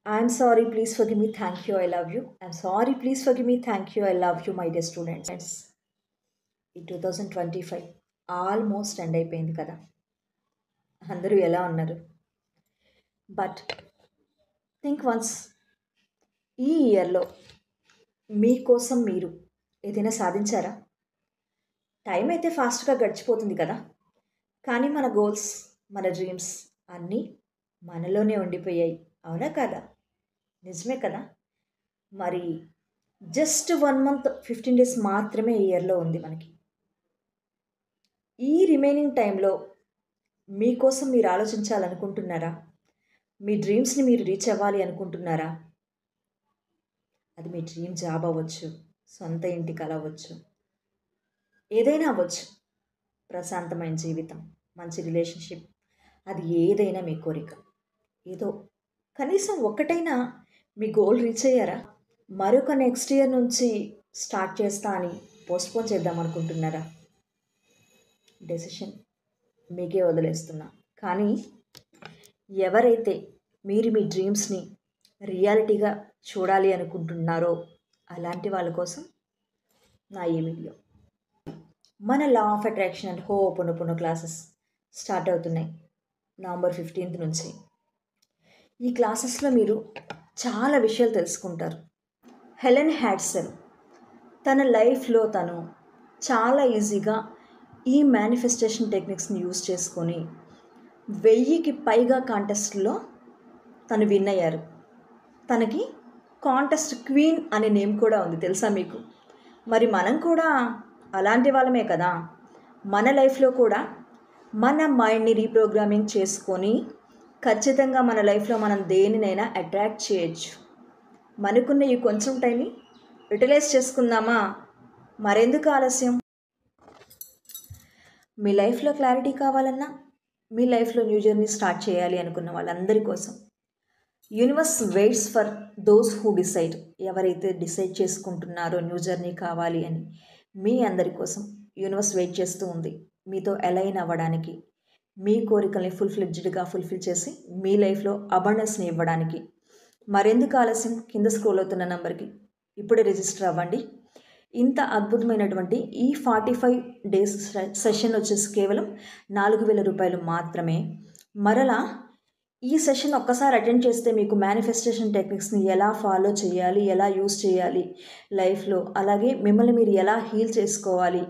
I'm sorry, please forgive me, thank you, I love you. I'm sorry, please forgive me, thank you, I love you, my dear students. ఈ 2025 almost end అయిపోయింది కదా. అందరూ ఎలా ఉన్నారు? But think once, ఈ ఇయర్లో మీకోసం మీరు ఏదైనా సాధించారా? టైం అయితే ఫాస్ట్గా గడిచిపోతుంది కదా, కానీ మన గోల్స్, మన డ్రీమ్స్ అన్నీ మనలోనే ఉండిపోయాయి, అవునా కదా? నిజమే కదా. మరి జస్ట్ 1 మంత్ 15 డేస్ మాత్రమే ఈ ఇయర్లో ఉంది మనకి. ఈ రిమైనింగ్ టైంలో మీకోసం మీరు ఆలోచించాలనుకుంటున్నారా? మీ డ్రీమ్స్ని మీరు రీచ్ అవ్వాలి అనుకుంటున్నారా? అది మీ డ్రీమ్ జాబ్ అవ్వచ్చు, సొంత ఇంటి కల అవ్వచ్చు, ఏదైనా అవ్వచ్చు. ప్రశాంతమైన జీవితం, మంచి రిలేషన్షిప్, అది ఏదైనా మీ కోరిక. ఏదో కనీసం ఒక్కటైనా మీ గోల్ రీచ్ అయ్యారా? మరొక నెక్స్ట్ ఇయర్ నుంచి స్టార్ట్ చేస్తా అని పోస్ట్పోన్ చేద్దాం అనుకుంటున్నారా? డెసిషన్ మీకే వదిలేస్తున్నా. కానీ ఎవరైతే మీరు మీ డ్రీమ్స్ని రియాలిటీగా చూడాలి అనుకుంటున్నారో అలాంటి వాళ్ళ కోసం నా ఈ వీడియో. మన law of attraction and ho'oponopono classes start అవుతున్నాయి నవంబర్ 15th నుంచి. ఈ క్లాసెస్లో మీరు చాలా విషయాలు తెలుసుకుంటారు. హెలెన్ హ్యాడ్సన్ తన లైఫ్లో తను చాలా ఈజీగా ఈ మేనిఫెస్టేషన్ టెక్నిక్స్ని యూజ్ చేసుకొని 1000కి పైగా కాంటెస్ట్లో తను విన్ అయ్యారు. తనకి కాంటెస్ట్ క్వీన్ అనే నేమ్ కూడా ఉంది, తెలుసా మీకు? మరి మనం కూడా అలాంటి వాళ్ళమే కదా. మన లైఫ్లో కూడా మన మైండ్ని రీప్రోగ్రామింగ్ చేసుకొని ఖచ్చితంగా మన లైఫ్లో మనం దేనినైనా అట్రాక్ట్ చేయొచ్చు. మనకున్న ఈ కొంచెం టైంని యూటిలైజ్ చేసుకుందామా? మరెందుకు ఆలస్యం? మీ లైఫ్లో క్లారిటీ కావాలన్నా, మీ లైఫ్లో న్యూ జర్నీ స్టార్ట్ చేయాలి అనుకున్న వాళ్ళందరి కోసం universe weights for those who decide. ఎవరైతే డిసైడ్ చేసుకుంటున్నారో న్యూ జర్నీ కావాలి అని, మీ అందరి కోసం యూనివర్స్ వెయిట్ చేస్తూ ఉంది మీతో అలైన్ అవ్వడానికి, మీ కోరికల్ని ఫుల్ఫిల్డ్గా ఫుల్ఫిల్ చేసి మీ లైఫ్లో అబండెన్స్ని ఇవ్వడానికి. మరెందుకు ఆలస్యం? కింద స్క్రోల్ అవుతున్న నెంబర్కి ఇప్పుడే రిజిస్టర్ అవ్వండి. ఇంత అద్భుతమైనటువంటి ఈ 45 డేస్ సెషన్ వచ్చేసి కేవలం 4000 రూపాయలు మాత్రమే. మరలా ఈ సెషన్ ఒక్కసారి అటెండ్ చేస్తే మీకు మేనిఫెస్టేషన్ టెక్నిక్స్ని ఎలా ఫాలో చేయాలి, ఎలా యూస్ చేయాలి లైఫ్లో, అలాగే మిమ్మల్ని మీరు ఎలా హీల్ చేసుకోవాలి,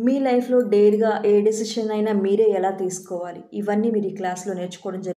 మీ లైఫ్లో డేర్గా ఏ డెసిషన్ అయినా మీరే ఎలా తీసుకోవాలి, ఇవన్నీ మీరు ఈ క్లాస్లో నేర్చుకోవడం జరుగుతుంది.